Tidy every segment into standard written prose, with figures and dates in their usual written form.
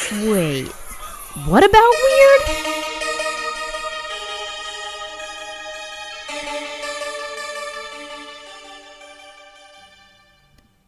Wait, what about weird?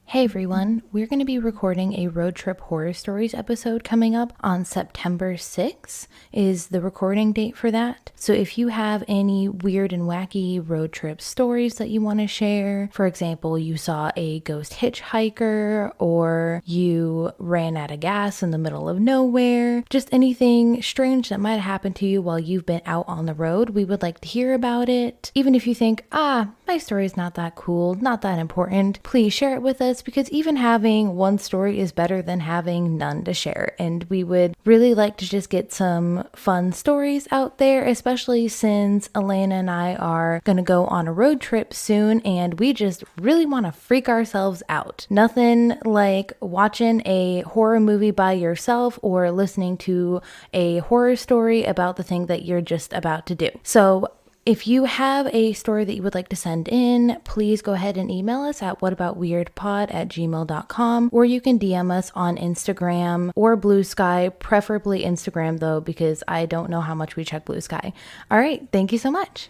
Hey everyone, we're going to be recording a Road Trip Horror Stories episode coming up on September 6th is the recording date for that. So if you have any weird and wacky road trip stories that you want to share, for example, you saw a ghost hitchhiker or you ran out of gas in the middle of nowhere, just anything strange that might have happened to you while you've been out on the road, we would like to hear about it. Even if you think, my story's not that cool, not that important, please share it with us, because even having one story is better than having none to share. And we would really like to just get some fun stories out there, especially since Elena and I are going to go on a road trip soon and we just really want to freak ourselves out. Nothing like watching a horror movie by yourself or listening to a horror story about the thing that you're just about to do. So if you have a story that you would like to send in, please go ahead and email us at whataboutweirdpod@gmail.com, or you can DM us on Instagram or Blue Sky, preferably Instagram though, because I don't know how much we check Blue Sky. All right, thank you so much.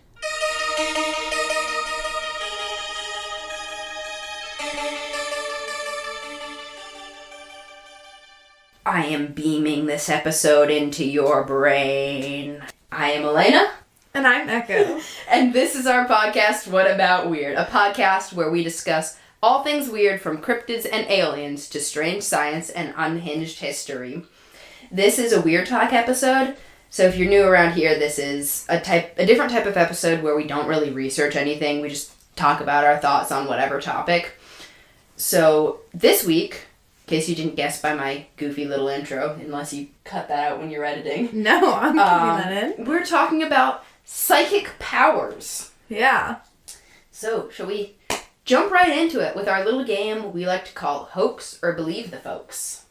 I am beaming this episode into your brain. I am Elena. And I'm Echo. And this is our podcast, What About Weird? A podcast where we discuss all things weird from cryptids and aliens to strange science and unhinged history. This is a Weird Talk episode, so if you're new around here, this is a different type of episode where we don't really research anything, we just talk about our thoughts on whatever topic. So this week, in case you didn't guess by my goofy little intro, unless you cut that out when you're editing. No, I'm keeping that in. We're talking about psychic powers. Yeah. So, shall we jump right into it with our little game we like to call Hoax or Believe the Folks?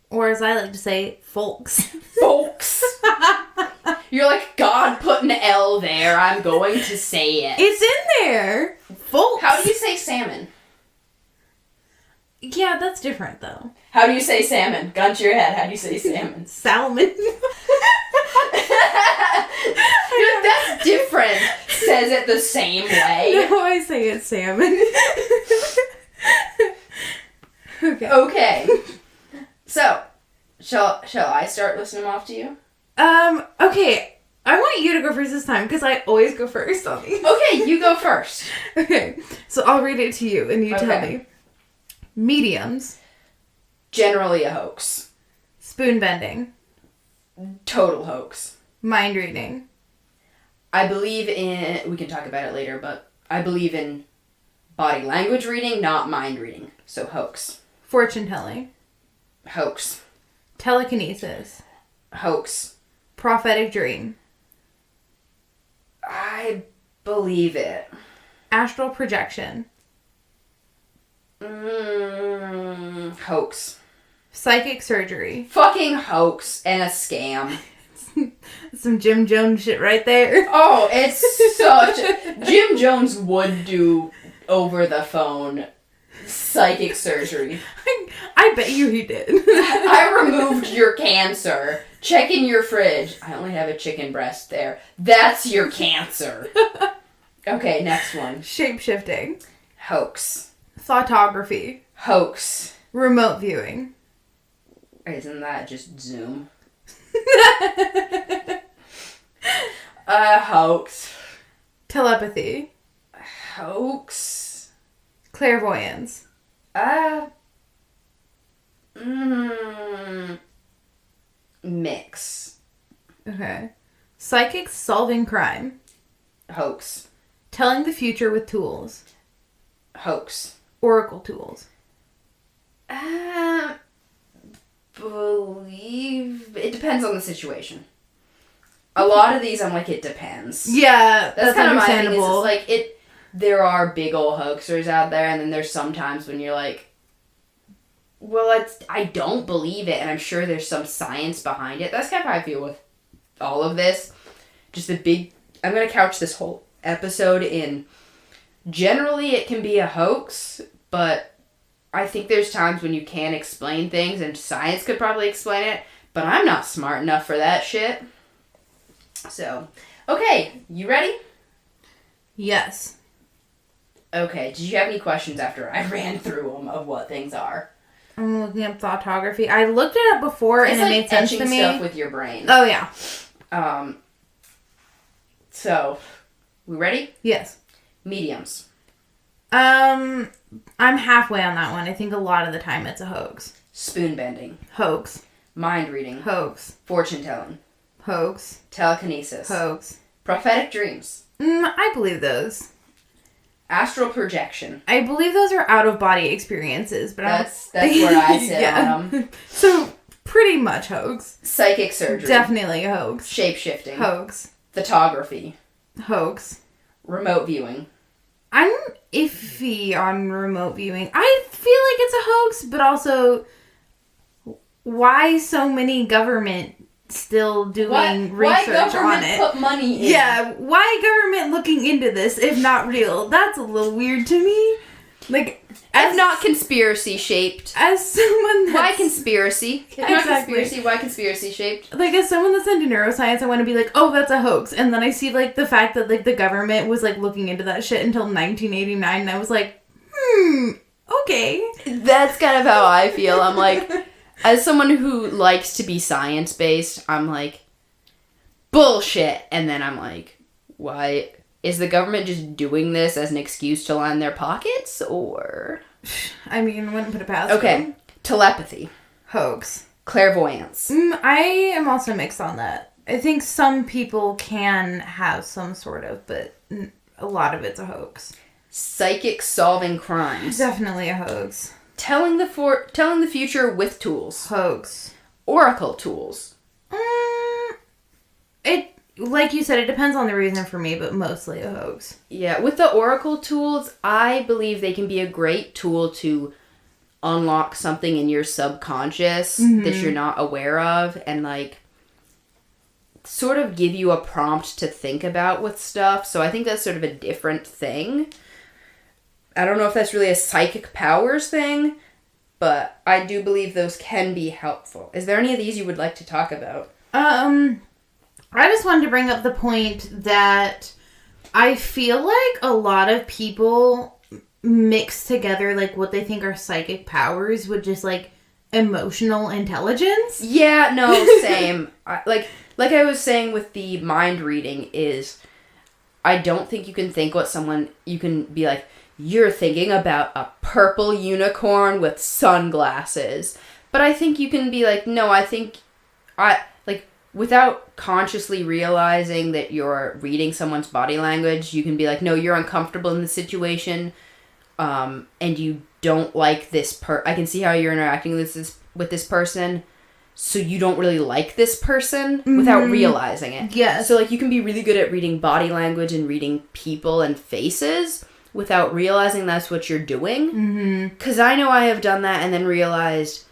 Or as I like to say, folks. Folks! You're like, God put an L there, I'm going to say it. It's in there! Folks! How do you say salmon? Yeah, that's different though. How do you say salmon? Gun to your head, how do you say salmon? Salmon. That's different. Says it the same way. No, I say it's salmon. Okay. So, shall I start listing them off to you? Okay. I want you to go first this time, because I always go first on these. Okay, you go first. Okay, so I'll read it to you, and you tell me. Mediums. Generally a hoax. Spoon bending. Total hoax. Mind reading. I believe in, we can talk about it later, but I believe in body language reading, not mind reading. So hoax. Fortune telling. Hoax. Telekinesis. Hoax. Prophetic dream. I believe it. Astral projection. Hoax. Psychic surgery. Fucking hoax and a scam. Some Jim Jones shit right there. Oh, it's such... Jim Jones would do over the phone psychic surgery. I bet you he did. I removed your cancer. Check in your fridge. I only have a chicken breast there. That's your cancer. Okay, next one. Shape-shifting. Hoax. Thoughtography. Hoax. Remote viewing. Isn't that just Zoom? Hoax. Telepathy. Hoax. Clairvoyance. Mix. Okay. Psychics solving crime. Hoax. Telling the future with tools. Hoax. Oracle tools. Believe... It depends on the situation. A lot of these, I'm like, it depends. Yeah, That's kind of my thing, is understandable. it's like, there are big ol' hoaxers out there, and then there's some times when you're like, well, I don't believe it, and I'm sure there's some science behind it. That's kind of how I feel with all of this. Just I'm going to couch this whole episode in, generally it can be a hoax, but I think there's times when you can't explain things, and science could probably explain it, but I'm not smart enough for that shit. So, okay, you ready? Yes. Okay, did you have any questions after I ran through them of what things are? I'm looking up thoughtography. I looked it up before and it made sense to me. Stuff with your brain. Oh, yeah. So, we ready? Yes. Mediums. I'm halfway on that one. I think a lot of the time it's a hoax. Spoon bending. Hoax. Mind reading. Hoax. Fortune telling. Hoax. Telekinesis. Hoax. Prophetic dreams. I believe those. Astral projection. I believe those are out-of-body experiences, but that's where I sit on them. So, pretty much hoax. Psychic surgery. Definitely a hoax. Shape-shifting. Hoax. Photography. Hoax. Remote viewing. I'm iffy on remote viewing. I feel like it's a hoax, but also, why so many government still doing research on it? Put money in? Yeah, why government looking into this if not real? That's a little weird to me. Like, if not conspiracy shaped. As someone that's... Why conspiracy? If not Exactly. conspiracy, why conspiracy shaped? Like, as someone that's into neuroscience, I want to be like, oh, that's a hoax. And then I see, like, the fact that, like, the government was, like, looking into that shit until 1989, and I was like, okay. That's kind of how I feel. I'm like, as someone who likes to be science-based, I'm like, bullshit. And then I'm like, why... Is the government just doing this as an excuse to line their pockets, or...? I mean, wouldn't put it past Okay. them. Telepathy. Hoax. Clairvoyance. I am also mixed on that. I think some people can have some sort of, but a lot of it's a hoax. Psychic solving crimes. Definitely a hoax. Telling the future with tools. Hoax. Oracle tools. It... Like you said, it depends on the reason for me, but mostly a hoax. Yeah, with the Oracle tools, I believe they can be a great tool to unlock something in your subconscious that you're not aware of, and, like, sort of give you a prompt to think about with stuff. So I think that's sort of a different thing. I don't know if that's really a psychic powers thing, but I do believe those can be helpful. Is there any of these you would like to talk about? I just wanted to bring up the point that I feel like a lot of people mix together, like, what they think are psychic powers with just, like, emotional intelligence. Yeah, no, same. Like I was saying with the mind reading is, I don't think you can think what someone, you can be like, you're thinking about a purple unicorn with sunglasses. But I think you can be like, no, I think, without consciously realizing that you're reading someone's body language, you can be like, no, you're uncomfortable in the situation, and you don't like this I can see how you're interacting with this person, so you don't really like this person without realizing it. Yeah. So, like, you can be really good at reading body language and reading people and faces without realizing that's what you're doing. Because I know I have done that and then realized,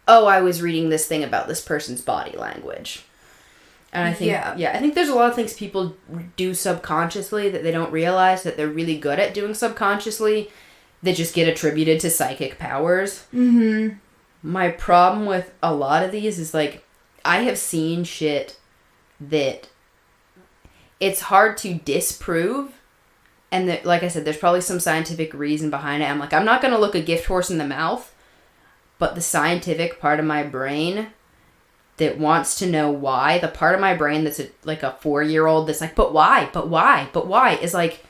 oh, I was reading this thing about this person's body language. And I think, I think there's a lot of things people do subconsciously that they don't realize that they're really good at doing subconsciously that just get attributed to psychic powers. My problem with a lot of these is, like, I have seen shit that it's hard to disprove. And that, like I said, there's probably some scientific reason behind it. I'm like, I'm not going to look a gift horse in the mouth, but the scientific part of my brain that wants to know why, the part of my brain that's like a 4-year-old that's like, but why, is like,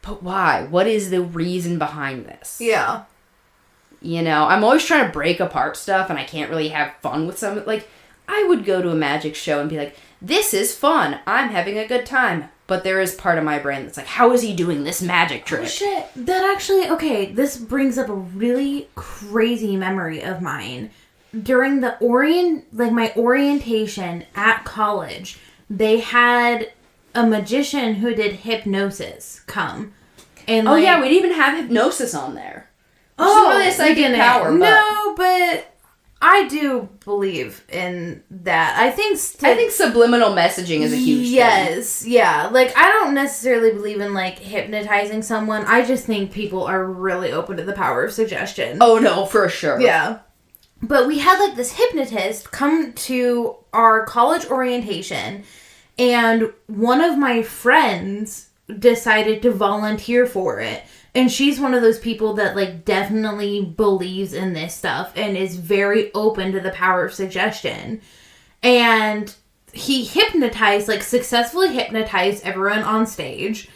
but why? What is the reason behind this? Yeah. You know, I'm always trying to break apart stuff, and I can't really have fun with some, like, I would go to a magic show and be like, this is fun, I'm having a good time. But there is part of my brain that's like, how is he doing this magic trick? Oh, shit. That actually, okay, this brings up a really crazy memory of mine. During the my orientation at college, they had a magician who did hypnosis come. And oh, yeah, we'd even have hypnosis on there. Which isn't really a psychic power, but... No, but I do believe in that. I think subliminal messaging is a huge thing. Yes, yeah. Like, I don't necessarily believe in, like, hypnotizing someone. I just think people are really open to the power of suggestion. Oh, no, for sure. Yeah. But we had, like, this hypnotist come to our college orientation, and one of my friends decided to volunteer for it. And she's one of those people that, like, definitely believes in this stuff and is very open to the power of suggestion. And he successfully hypnotized everyone on stage.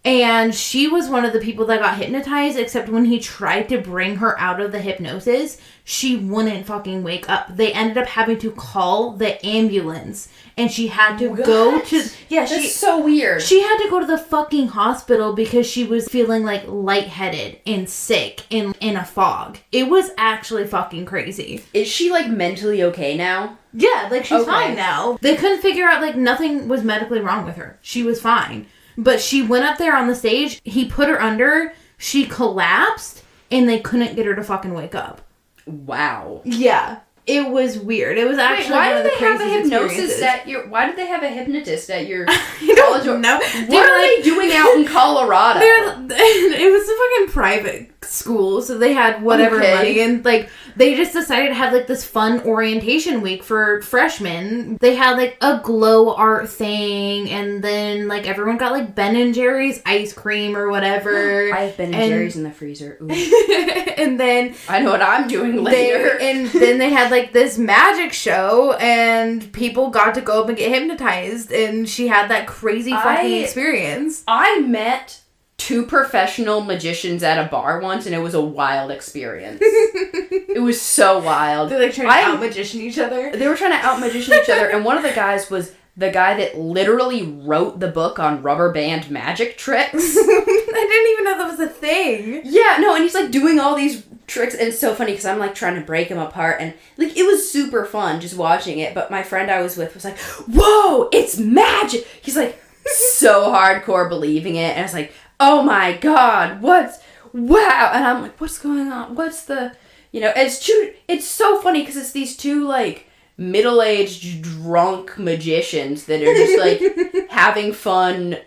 And she was one of the people that got hypnotized, except when he tried to bring her out of the hypnosis, she wouldn't fucking wake up. They ended up having to call the ambulance. And she had to go to... Yeah, That's so weird. She had to go to the fucking hospital because she was feeling, like, lightheaded and sick in a fog. It was actually fucking crazy. Is she, like, mentally okay now? Yeah, like, she's fine now. They couldn't figure out, like, nothing was medically wrong with her. She was fine. But she went up there on the stage, he put her under, she collapsed, and they couldn't get her to fucking wake up. Wow. Yeah. It was weird. It was actually one of the craziest experiences. Why did they have a hypnotist at your college? No. What are they doing out in Colorado? It was a fucking private school, so they had whatever money, and, like, they just decided to have, like, this fun orientation week for freshmen. They had, like, a glow art thing, and then, like, everyone got, like, Ben & Jerry's ice cream or whatever. I have Ben & Jerry's in the freezer. Ooh. And then... I know what I'm doing later. And then they had, like, this magic show, and people got to go up and get hypnotized, and she had that crazy fucking experience. I met 2 professional magicians at a bar once, and it was a wild experience. It was so wild. They're, like, trying to out-magician each other? They were trying to out-magician each other, and one of the guys was the guy that literally wrote the book on rubber band magic tricks. I didn't even know that was a thing. Yeah, no, and he's, like, doing all these tricks, and it's so funny, because I'm, like, trying to break him apart, and, like, it was super fun just watching it, but my friend I was with was like, whoa, it's magic! He's, like, so hardcore believing it, and I was like, oh my god, wow, and I'm like, what's going on, what's the, it's so funny, because it's these 2, like, middle-aged drunk magicians that are just, like, having fun,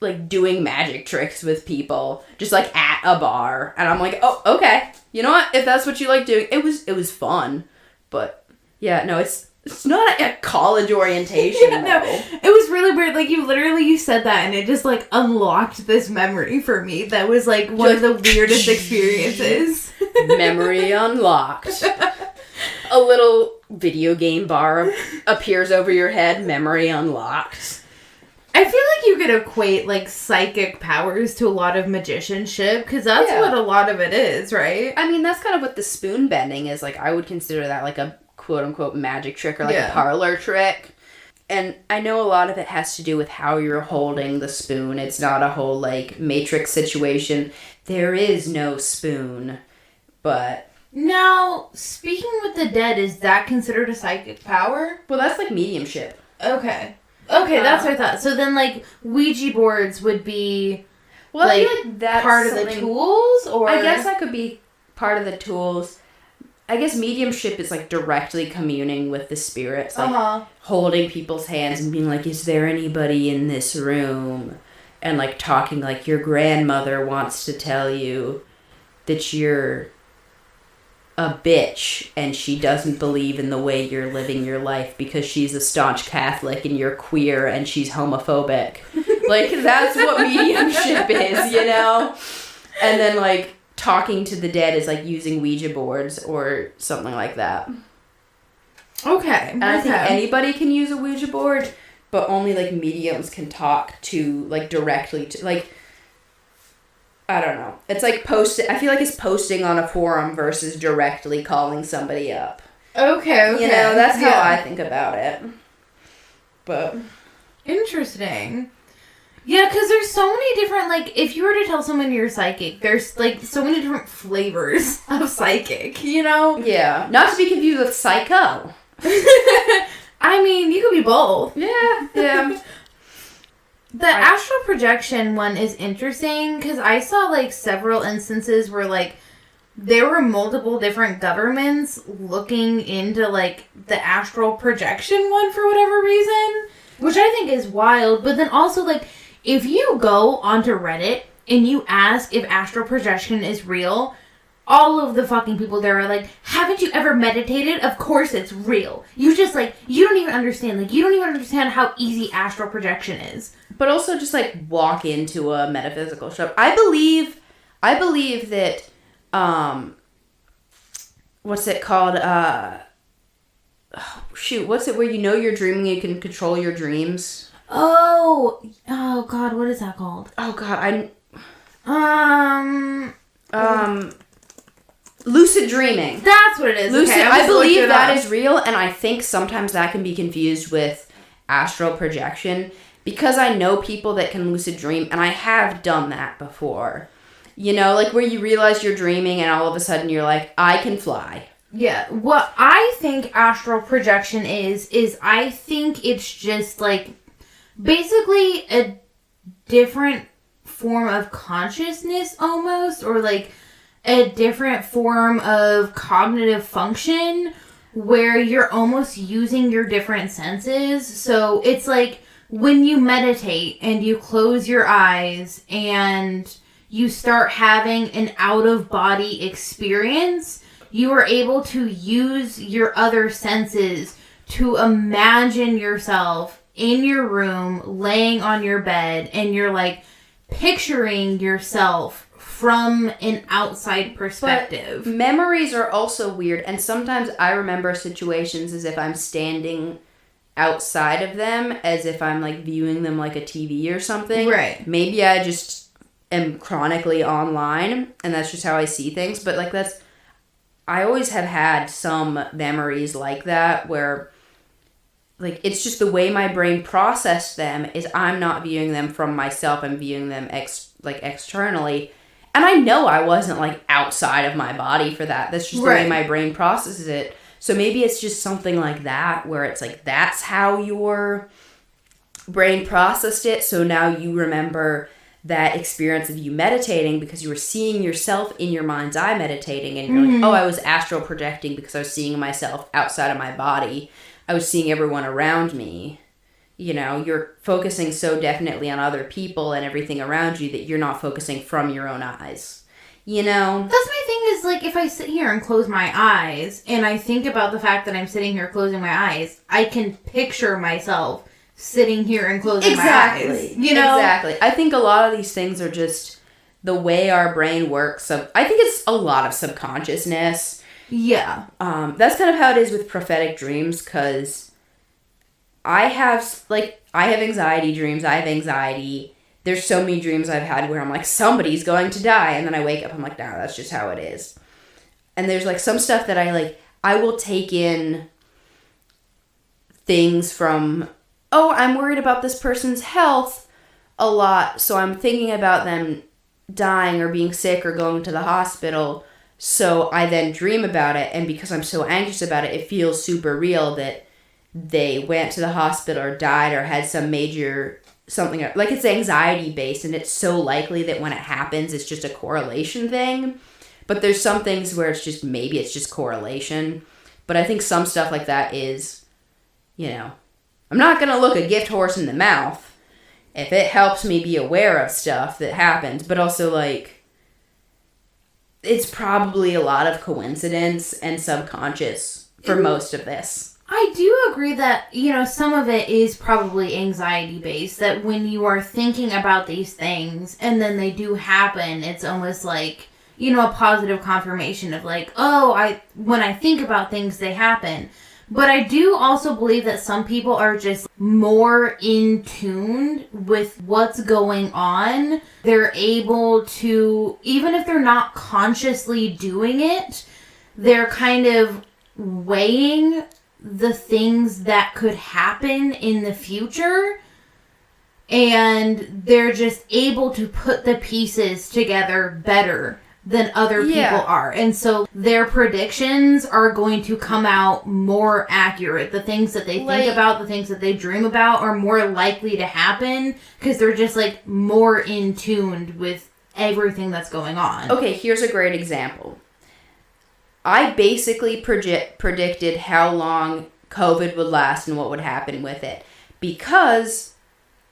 like, doing magic tricks with people, just, like, at a bar, and I'm like, oh, okay, you know what, if that's what you like doing, it was fun, but, yeah, no, it's not a college orientation, yeah, no, it was really weird, like, you said that, and it just, like, unlocked this memory for me that was, like, one of the weirdest experiences. Memory unlocked. A little video game bar appears over your head, memory unlocked. I feel like you could equate, like, psychic powers to a lot of magicianship, because that's what a lot of it is, right? I mean, that's kind of what the spoon bending is. Like, I would consider that, like, a quote-unquote magic trick, or, like, a parlor trick. And I know a lot of it has to do with how you're holding the spoon. It's not a whole, like, Matrix situation. There is no spoon, but... Now, speaking with the dead, is that considered a psychic power? Well, that's, like, mediumship. Okay, that's what I thought. So then, like, Ouija boards would be, well, like, I feel like that's part of the tools, or... I guess that could be part of the tools. I guess mediumship is, like, directly communing with the spirits, like, holding people's hands and being like, is there anybody in this room? And, like, talking like your grandmother wants to tell you that you're a bitch and she doesn't believe in the way you're living your life because she's a staunch Catholic and you're queer and she's homophobic. Like, that's what mediumship is, you know? And then, like, talking to the dead is, like, using Ouija boards or something like that. Okay. And I think anybody can use a Ouija board, but only, like, mediums can talk to, like, directly to, like, I don't know. It's like I feel like it's posting on a forum versus directly calling somebody up. Okay. You know, that's how I think about it. But. Interesting. Yeah, because there's so many different, like, if you were to tell someone you're psychic, there's, like, so many different flavors of psychic, you know? Yeah. Not to be confused with psycho. I mean, you could be both. Yeah. The astral projection one is interesting because I saw, like, several instances where, like, there were multiple different governments looking into, like, the astral projection one for whatever reason, which I think is wild. But then also, like, if you go onto Reddit and you ask if astral projection is real, all of the fucking people there are like, haven't you ever meditated? Of course it's real. You just, like, you don't even understand. Like, you don't even understand how easy astral projection is. But also just, like, walk into a metaphysical shop. I believe that, what's it called? What's it where you know you're dreaming, you can control your dreams? Oh God, what is that called? Oh God, lucid dreaming. That's what it is. Lucid. Okay, I believe that is real, and I think sometimes that can be confused with astral projection because I know people that can lucid dream, and I have done that before. You know, like where you realize you're dreaming, and all of a sudden you're like, I can fly. Yeah, what I think astral projection is I think it's just, like, basically a different form of consciousness almost, or, like, a different form of cognitive function where you're almost using your different senses. So it's like when you meditate and you close your eyes and you start having an out-of-body experience, you are able to use your other senses to imagine yourself in your room, laying on your bed, and you're, like, picturing yourself from an outside perspective. But memories are also weird, and sometimes I remember situations as if I'm standing outside of them, as if I'm, like, viewing them like a TV or something. Right. Maybe I just am chronically online, and that's just how I see things, but, like, I always have had some memories like that where, like, it's just the way my brain processed them is I'm not viewing them from myself. I'm viewing them externally. And I know I wasn't, like, outside of my body for that. That's just the way my brain processes it. So maybe it's just something like that where it's like that's how your brain processed it. So now you remember that experience of you meditating because you were seeing yourself in your mind's eye meditating, and you're like, oh, I was astral projecting because I was seeing myself outside of my body. I was seeing everyone around me. You know, you're focusing so definitely on other people and everything around you that you're not focusing from your own eyes. You know? That's my thing is, like, if I sit here and close my eyes and I think about the fact that I'm sitting here closing my eyes, I can picture myself sitting here and closing my eyes. You know? Exactly. I think a lot of these things are just the way our brain works. So I think it's a lot of subconsciousness. Yeah. That's kind of how it is with prophetic dreams, because I have anxiety dreams. I have anxiety. There's so many dreams I've had where I'm like, somebody's going to die. And then I wake up, I'm like, no, that's just how it is. And there's, like, some stuff that I will take in things from, oh, I'm worried about this person's health a lot, so I'm thinking about them dying or being sick or going to the hospital. So I then dream about it, and because I'm so anxious about it, it feels super real that they went to the hospital or died or had some major something. Like, it's anxiety based, and it's so likely that when it happens, it's just a correlation thing. But there's some things where it's just, maybe it's just correlation. But I think some stuff like that is, you know, I'm not going to look a gift horse in the mouth if it helps me be aware of stuff that happens. But also, like, it's probably a lot of coincidence and subconscious for most of this. I do agree that, you know, some of it is probably anxiety based, that when you are thinking about these things and then they do happen, it's almost like, you know, a positive confirmation of, like, oh, when I think about things, they happen. But I do also believe that some people are just more in tune with what's going on. They're able to, even if they're not consciously doing it, they're kind of weighing the things that could happen in the future, and they're just able to put the pieces together better than other people are. And so their predictions are going to come out more accurate. The things that they think about, the things that they dream about are more likely to happen because they're just, like, more in tuned with everything that's going on. Okay, here's a great example. I basically predicted how long COVID would last and what would happen with it, because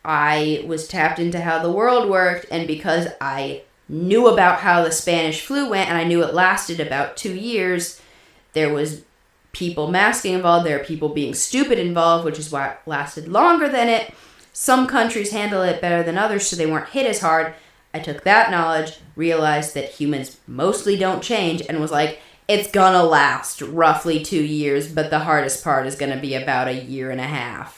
I was tapped into how the world worked, and because I knew about how the Spanish flu went, and I knew it lasted about 2 years. There was people masking involved, there are people being stupid involved, which is why it lasted longer than it. Some countries handle it better than others, so they weren't hit as hard. I took that knowledge, realized that humans mostly don't change, and was like, it's gonna last roughly 2 years, but the hardest part is gonna be about 1.5 years.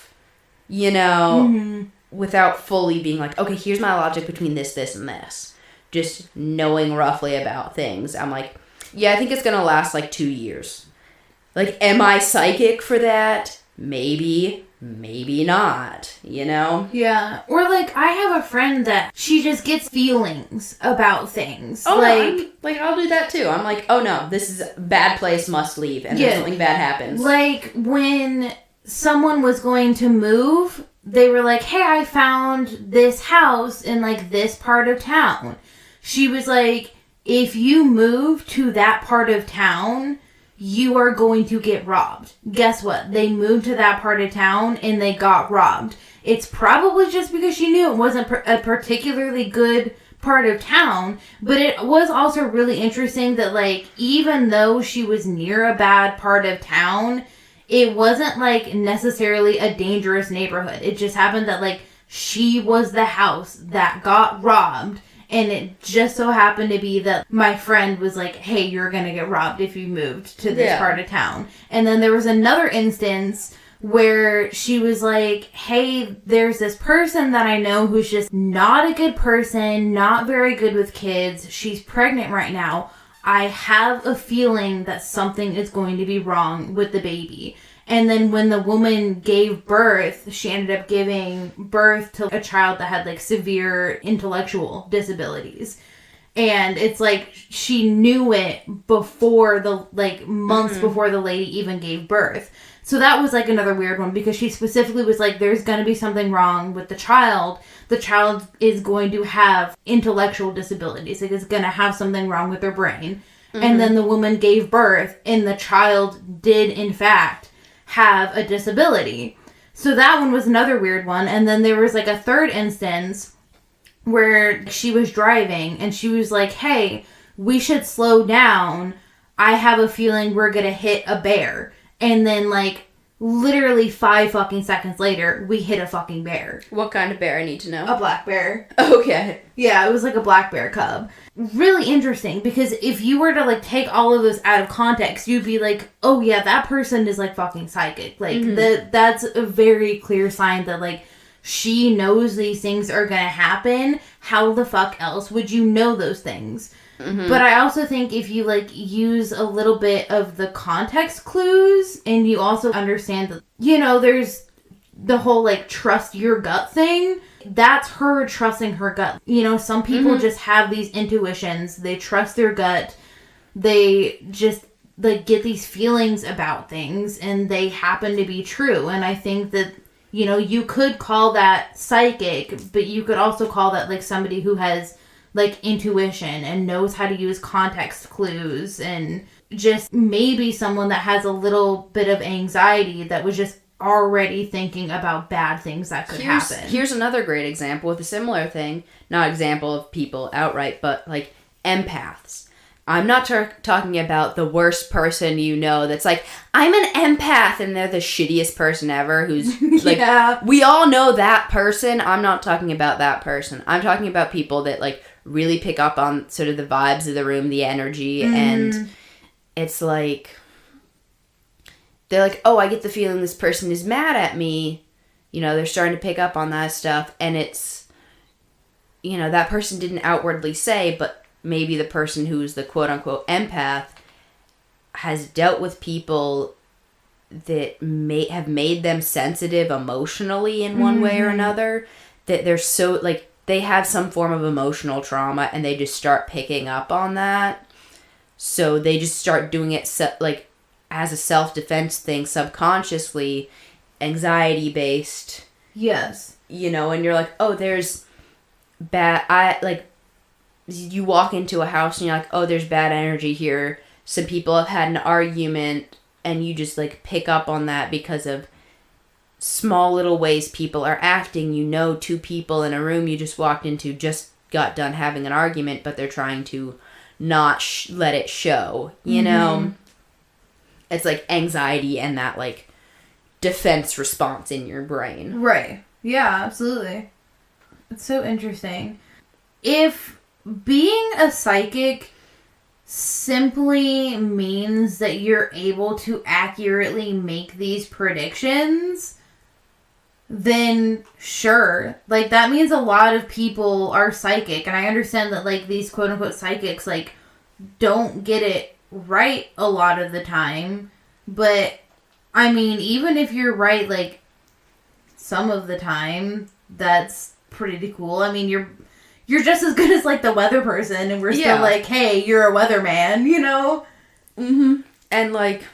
You know, without fully being like, okay, here's my logic between this, this, and this. Just knowing roughly about things. I'm like, yeah, I think it's gonna last like 2 years. Like, am I psychic for that? Maybe. Maybe not, you know? Yeah. Or, like, I have a friend that she just gets feelings about things. Oh, like, I'll do that too. I'm like, oh no, this is a bad place, must leave, and then something bad happens. Like, when someone was going to move, they were like, hey, I found this house in, like, this part of town. She was like, if you move to that part of town, you are going to get robbed. Guess what? They moved to that part of town and they got robbed. It's probably just because she knew it wasn't a particularly good part of town, but it was also really interesting that, like, even though she was near a bad part of town, it wasn't, like, necessarily a dangerous neighborhood. It just happened that, like, she was the house that got robbed. And it just so happened to be that my friend was like, hey, you're going to get robbed if you moved to this part of town. And then there was another instance where she was like, hey, there's this person that I know who's just not a good person, not very good with kids. She's pregnant right now. I have a feeling that something is going to be wrong with the baby. And then when the woman gave birth, she ended up giving birth to a child that had, like, severe intellectual disabilities. And it's like she knew it before the, like, months before the lady even gave birth. So that was, like, another weird one, because she specifically was like, there's going to be something wrong with the child. The child is going to have intellectual disabilities. Like, it's going to have something wrong with their brain. And then the woman gave birth, and the child did, in fact, have a disability. So that one was another weird one. And then there was, like, a third instance where she was driving and she was like, hey, we should slow down. I have a feeling we're gonna hit a bear. And then, like, literally 5 fucking seconds later, we hit a fucking bear. What kind of bear? I need to know. A black bear. Okay. Yeah, it was like a black bear cub. Really interesting, because if you were to, like, take all of this out of context, you'd be like, oh yeah, that person is, like, fucking psychic. Like, that's a very clear sign that, like, she knows these things are gonna happen. How the fuck else would you know those things? But I also think if you, like, use a little bit of the context clues, and you also understand that, you know, there's the whole, like, trust your gut thing. That's her trusting her gut. You know, some people just have these intuitions. They trust their gut. They just, like, get these feelings about things, and they happen to be true. And I think that, you know, you could call that psychic, but you could also call that, like, somebody who has, like, intuition and knows how to use context clues, and just maybe someone that has a little bit of anxiety that was just already thinking about bad things that could happen. Here's another great example with a similar thing. Not example of people outright, but, like, empaths. I'm not talking about the worst person you know that's like, I'm an empath, and they're the shittiest person ever who's, like, we all know that person. I'm not talking about that person. I'm talking about people that, like, really pick up on sort of the vibes of the room, the energy, and it's like, they're like, oh, I get the feeling this person is mad at me. You know, they're starting to pick up on that stuff, and it's, you know, that person didn't outwardly say, but maybe the person who's the quote-unquote empath has dealt with people that have made them sensitive emotionally in one way or another, that they're so, like, they have some form of emotional trauma, and they just start picking up on that. So they just start doing it, like, as a self-defense thing, subconsciously, anxiety-based. Yes. You know, and you're like, oh, there's bad, you walk into a house and you're like, oh, there's bad energy here. some people have had an argument and you just like pick up on that because of small little ways people are acting. You know, two people in a room you just walked into just got done having an argument, but they're trying to not let it show, you know? It's like anxiety and that like defense response in your brain. Right. Yeah, absolutely. It's so interesting. If being a psychic simply means that you're able to accurately make these predictions, then sure. Like, that means a lot of people are psychic. And I understand that, like, these quote-unquote psychics, like, don't get it right a lot of the time. But, I mean, even if you're right, like, some of the time, that's pretty cool. I mean, you're just as good as, like, the weather person, and we're still like, hey, you're a weatherman, you know? Mm-hmm. And, like,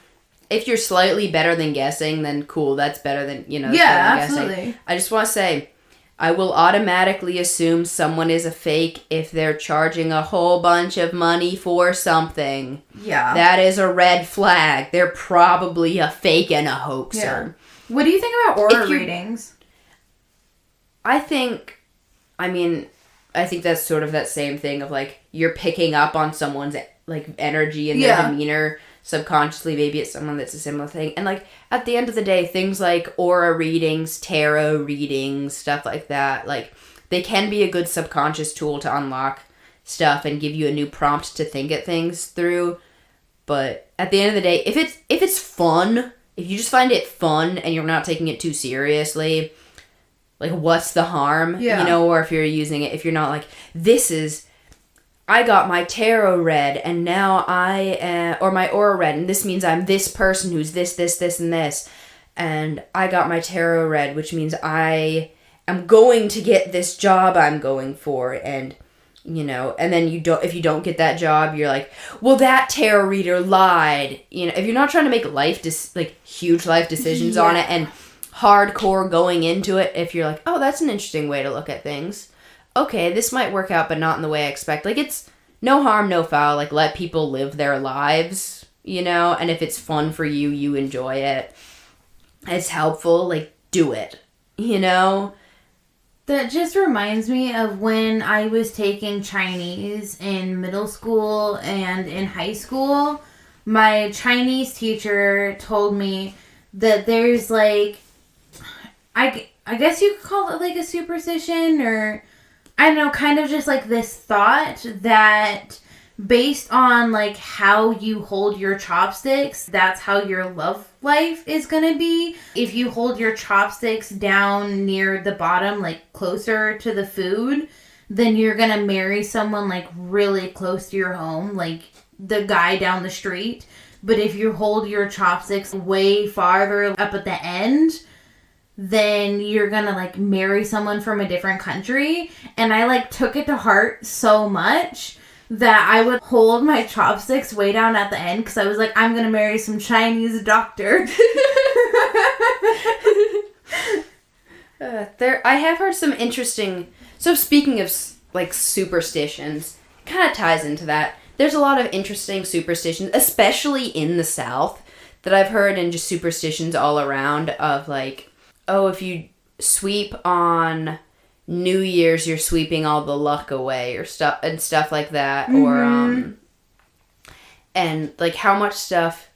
if you're slightly better than guessing, then cool, that's better than, you know, yeah, absolutely. Guessing. I just want to say, I will automatically assume someone is a fake if they're charging a whole bunch of money for something. Yeah. That is a red flag. They're probably a fake and a hoaxer. Yeah. What do you think about aura readings? I think that's sort of that same thing of, like, you're picking up on someone's, like, energy and their demeanor subconsciously. Maybe it's someone that's a similar thing. And, like, at the end of the day, things like aura readings, tarot readings, stuff like that, like, they can be a good subconscious tool to unlock stuff and give you a new prompt to think at things through. But at the end of the day, if it's fun, if you just find it fun and you're not taking it too seriously, like, what's the harm? Yeah. You know, or if you're using it, if you're not like, I got my tarot read, and now or my aura read, and this means I'm this person who's this, and this, and I got my tarot read, which means I am going to get this job I'm going for, and, you know, and then if you don't get that job, you're like, well, that tarot reader lied. You know, if you're not trying to make huge life decisions on it, and hardcore going into it, if you're like, oh, that's an interesting way to look at things. Okay, this might work out, but not in the way I expect. Like, it's no harm, no foul. Like, let people live their lives, you know? And if it's fun for you, you enjoy it, it's helpful, like, do it, you know? That just reminds me of when I was taking Chinese in middle school and in high school. My Chinese teacher told me that there's, like, I guess you could call it, like, a superstition, or, I don't know, kind of just, like, this thought that based on, like, how you hold your chopsticks, that's how your love life is gonna be. If you hold your chopsticks down near the bottom, like, closer to the food, then you're gonna marry someone, like, really close to your home, like the guy down the street. But if you hold your chopsticks way farther up at the end, then you're gonna, like, marry someone from a different country. And I, like, took it to heart so much that I would hold my chopsticks way down at the end, because I was like, I'm gonna marry some Chinese doctor. I have heard some interesting... So speaking of, like, superstitions, it kind of ties into that. There's a lot of interesting superstitions, especially in the South, that I've heard, and just superstitions all around of, like, oh, if you sweep on New Year's, you're sweeping all the luck away, or stuff like that. Mm-hmm. Or, and, like, how much stuff,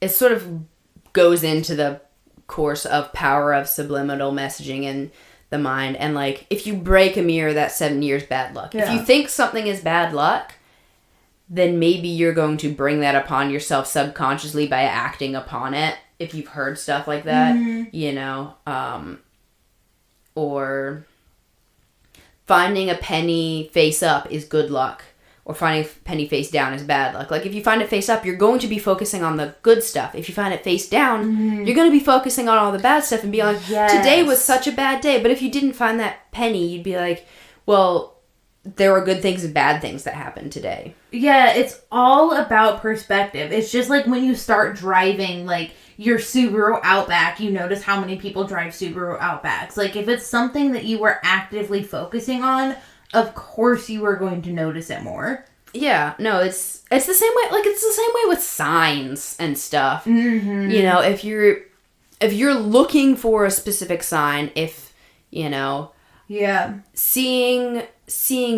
it sort of goes into the course of power of subliminal messaging in the mind. And, like, if you break a mirror, that's 7 years bad luck. Yeah. If you think something is bad luck, then maybe you're going to bring that upon yourself subconsciously by acting upon it. If you've heard stuff like that, you know, or finding a penny face up is good luck, or finding a penny face down is bad luck. Like, if you find it face up, you're going to be focusing on the good stuff. If you find it face down, you're going to be focusing on all the bad stuff and be like, today was such a bad day. But if you didn't find that penny, you'd be like, well, there were good things and bad things that happened today. Yeah, it's all about perspective. It's just like when you start driving, like, your Subaru Outback, you notice how many people drive Subaru Outbacks. Like, if it's something that you were actively focusing on, of course you are going to notice it more. Yeah, no, it's the same way. Like, it's the same way with signs and stuff. Mm-hmm. You know, if you're looking for a specific sign, if, you know, Yeah. seeing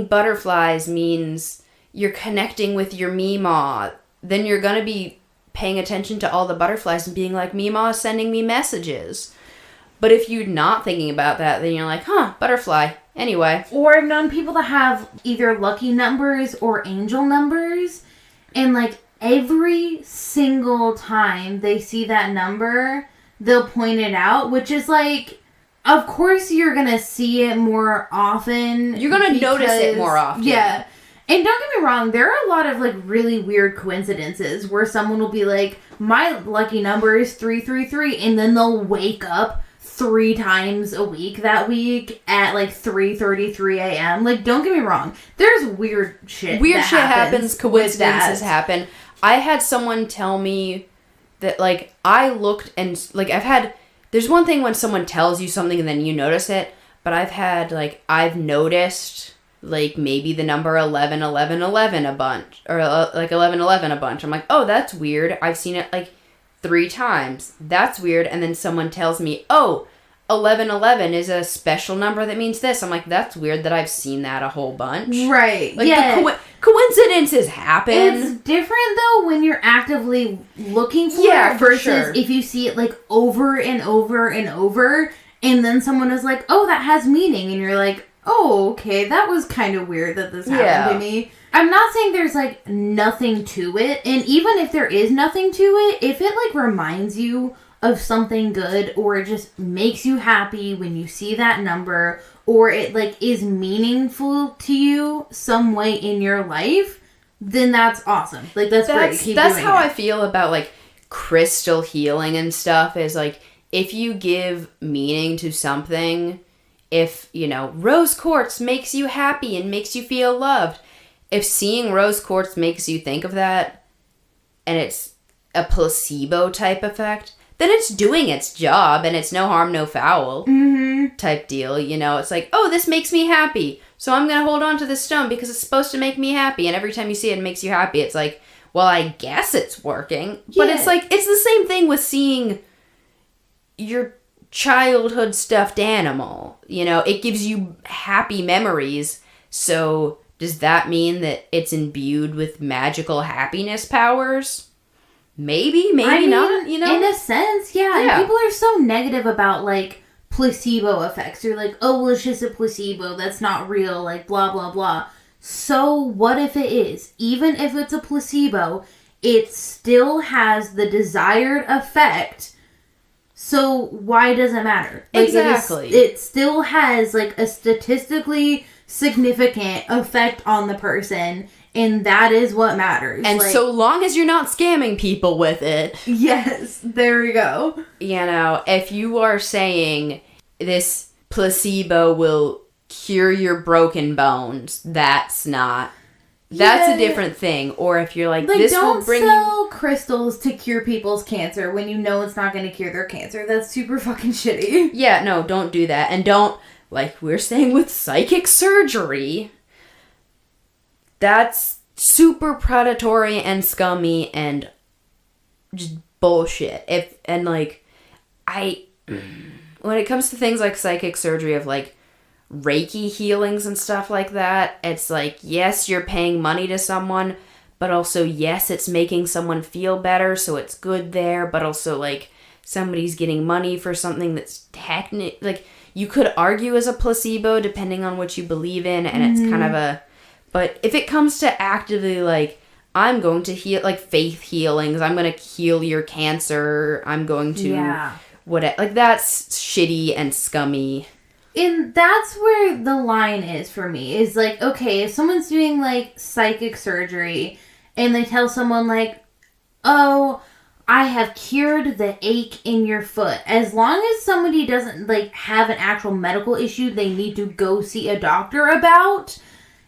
butterflies means you're connecting with your Meemaw, then you're gonna be paying attention to all the butterflies and being like, Meemaw is sending me messages. But if you're not thinking about that, then you're like, huh, butterfly. Anyway. Or I've known people that have either lucky numbers or angel numbers, and like every single time they see that number, they'll point it out, which is like, of course you're gonna see it more often. You're gonna notice it more often. Yeah. And don't get me wrong, there are a lot of like really weird coincidences where someone will be like, my lucky number is 333, and then they'll wake up 3 times a week that week at like 3:33 a.m. Like, don't get me wrong, there's weird shit. Weird shit happens, with coincidences that. happen. I had someone tell me that, like, I looked and, like, there's one thing when someone tells you something and then you notice it, but I've noticed, like, maybe the number 111111 a bunch, or like 1111 a bunch. I'm like, oh, that's weird. I've seen it like 3 times. That's weird. And then someone tells me, oh, 1111 is a special number that means this. I'm like, that's weird that I've seen that a whole bunch. Right. Like, yeah. the coincidences happen. It's different though when you're actively looking for Yeah, it for versus sure. if you see it like over and over and over, and then someone is like, oh, that has meaning, and you're like, oh, okay, that was kind of weird that this happened to me. I'm not saying there's like nothing to it, and even if there is nothing to it, if it like reminds you of something good, or it just makes you happy when you see that number, or it like is meaningful to you some way in your life, then that's awesome. Like, that's great. Keep That's doing how it. I feel about like crystal healing and stuff, is like, if you give meaning to something, if, you know, rose quartz makes you happy and makes you feel loved, if seeing rose quartz makes you think of that, and it's a placebo type effect, then it's doing its job, and it's no harm, no foul type deal. You know, it's like, oh, this makes me happy, so I'm going to hold on to this stone because it's supposed to make me happy. And every time you see it, it makes you happy. It's like, well, I guess it's working. But Yeah. it's like, it's the same thing with seeing your childhood stuffed animal. You know, it gives you happy memories. So does that mean that it's imbued with magical happiness powers? Maybe I mean, not, you know? in a sense, yeah. Yeah. And people are so negative about like placebo effects. They're like, oh, well, it's just a placebo. That's not real. Like, blah, blah, blah. So what if it is? Even if it's a placebo, it still has the desired effect. So why does it matter? Like, Exactly. It still has like a statistically significant effect on the person, and that is what matters. And like, so long as you're not scamming people with it, yes, there we go. you know, if you are saying this placebo will cure your broken bones, that's a different thing. Or if you're like this don't will bring sell crystals to cure people's cancer when you know it's not going to cure their cancer. That's super fucking shitty. Yeah, no, don't do that. And don't, like we're saying with psychic surgery, that's super predatory and scummy and just bullshit. When it comes to things like psychic surgery of like Reiki healings and stuff like that, it's like, yes, you're paying money to someone, but also, yes, it's making someone feel better, so it's good there, but also, like, somebody's getting money for something that's like, you could argue as a placebo depending on what you believe in, and it's kind of but if it comes to actively, like, I'm going to heal, like, faith healings, I'm going to heal your cancer, I'm going to, like, that's shitty and scummy. And that's where the line is for me. Is like, okay, if someone's doing like psychic surgery and they tell someone like, oh, I have cured the ache in your foot. As long as somebody doesn't like have an actual medical issue they need to go see a doctor about,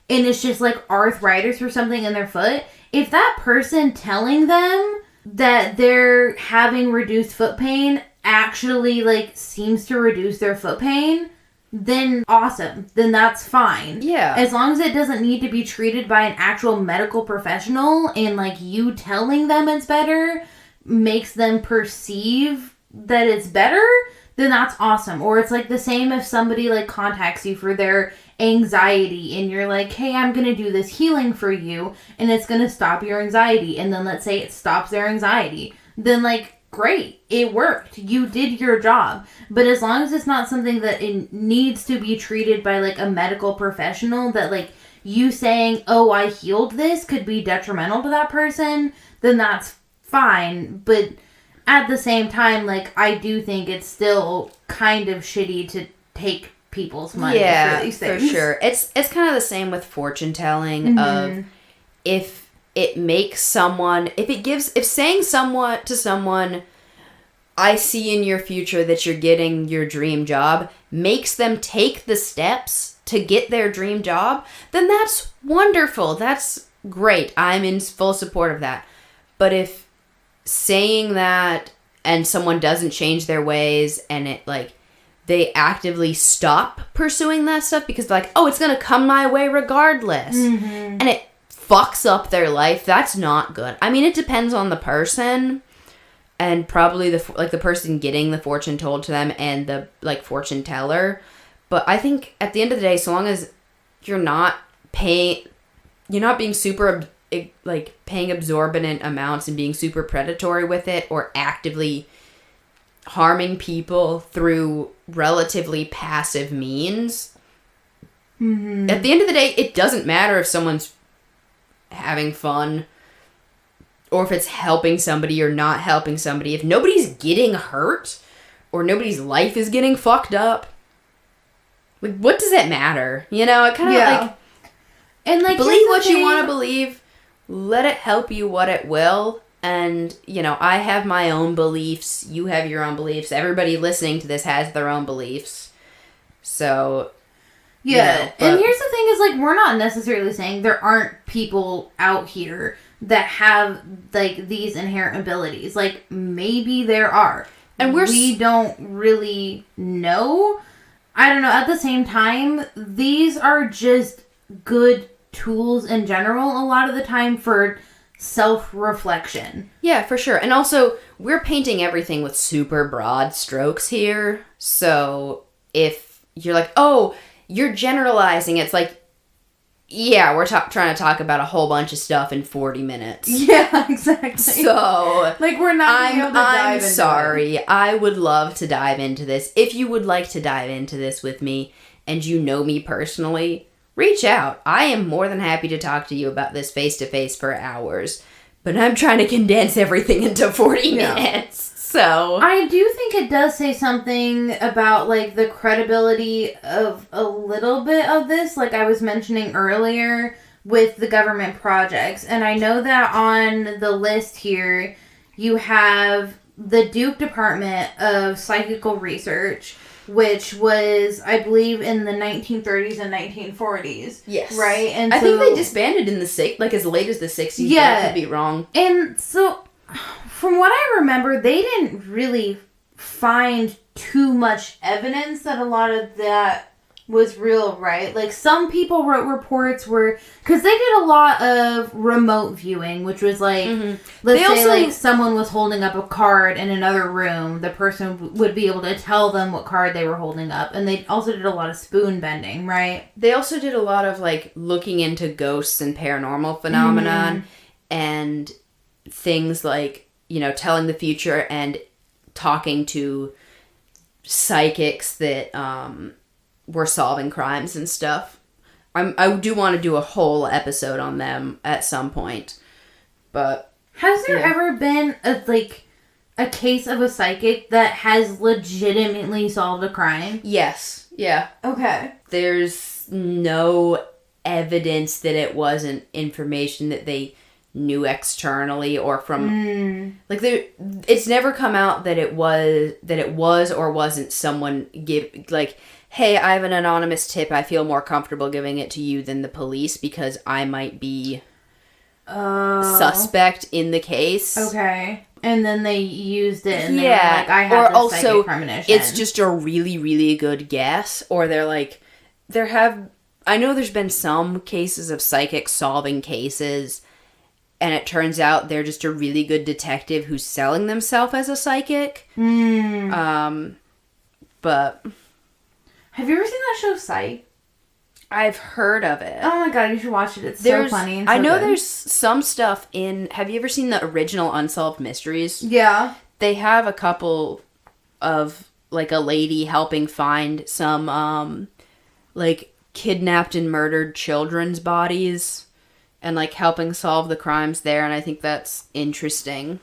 and it's just like arthritis or something in their foot, if that person telling them that they're having reduced foot pain actually like seems to reduce their foot pain, then awesome. Then that's fine. Yeah. As long as it doesn't need to be treated by an actual medical professional and like you telling them it's better makes them perceive that it's better, then that's awesome. Or it's like the same if somebody like contacts you for their anxiety and you're like, hey, I'm going to do this healing for you and it's going to stop your anxiety. And then let's say it stops their anxiety. Then like, great, it worked. You did your job. But as long as it's not something that it needs to be treated by like a medical professional, that like you saying, oh, I healed this could be detrimental to that person, then that's fine. But at the same time, like, I do think it's still kind of shitty to take people's money for these things. For sure. It's kind of the same with fortune telling of if it makes someone, if saying to someone, I see in your future that you're getting your dream job, makes them take the steps to get their dream job, then that's wonderful. That's great. I'm in full support of that. But if saying that and someone doesn't change their ways and it like they actively stop pursuing that stuff because like, oh, it's gonna come my way regardless, and it fucks up their life, that's not good. I mean, it depends on the person and probably the person getting the fortune told to them and the like fortune teller. But I think at the end of the day, so long as you're not being super like paying exorbitant amounts and being super predatory with it or actively harming people through relatively passive means, at the end of the day, it doesn't matter if someone's having fun or if it's helping somebody or not helping somebody. If nobody's getting hurt or nobody's life is getting fucked up, like, what does that matter? You know, it kind of like, and like, believe what you want to believe. Let it help you what it will. And, you know, I have my own beliefs. You have your own beliefs. Everybody listening to this has their own beliefs. So, yeah. You know, and here's the thing is, like, we're not necessarily saying there aren't people out here that have, like, these inherent abilities. Like, maybe there are. And we don't really know. I don't know. At the same time, these are just good tools in general a lot of the time for self-reflection. Yeah, for sure. And also, we're painting everything with super broad strokes here. So if you're like, oh, you're generalizing, it's like, yeah, we're trying to talk about a whole bunch of stuff in 40 minutes. Yeah, exactly. So, like, we're not able to dive into sorry. it. I would love to dive into this. If you would like to dive into this with me and you know me personally, reach out. I am more than happy to talk to you about this face-to-face for hours. But I'm trying to condense everything into 40 minutes. So I do think it does say something about, like, the credibility of a little bit of this, like I was mentioning earlier with the government projects. And I know that on the list here, you have the Duke Department of Psychical Research, which was, I believe, in the 1930s and 1940s. Yes. Right? And I think they disbanded in as late as the 60s. Yeah. I could be wrong. And so, from what I remember, they didn't really find too much evidence that a lot of that was real, right? Like, some people wrote reports because they did a lot of remote viewing, which was like, let's say like someone was holding up a card in another room, the person would be able to tell them what card they were holding up. And they also did a lot of spoon bending, right? They also did a lot of, like, looking into ghosts and paranormal phenomenon and things like, you know, telling the future and talking to psychics that, were solving crimes and stuff. I do want to do a whole episode on them at some point. But has there ever been a case of a psychic that has legitimately solved a crime? Yes. Yeah. Okay. There's no evidence that it wasn't information that they knew externally or from it's never come out that it was or wasn't someone hey, I have an anonymous tip. I feel more comfortable giving it to you than the police because I might be suspect in the case. Okay. And then they used it, and they were Yeah, like, I have or this also psychic premonition. it's just a really, really good guess, or they're like, I know there's been some cases of psychics solving cases, and it turns out they're just a really good detective who's selling themselves as a psychic. But Have you ever seen that show, Psych? I've heard of it. Oh my god, you should watch it. It's so funny and so I know good. there's some stuff in... Have you ever seen the original Unsolved Mysteries? Yeah. They have a couple of, like, a lady helping find some, like, kidnapped and murdered children's bodies and, like, helping solve the crimes there, and I think that's interesting.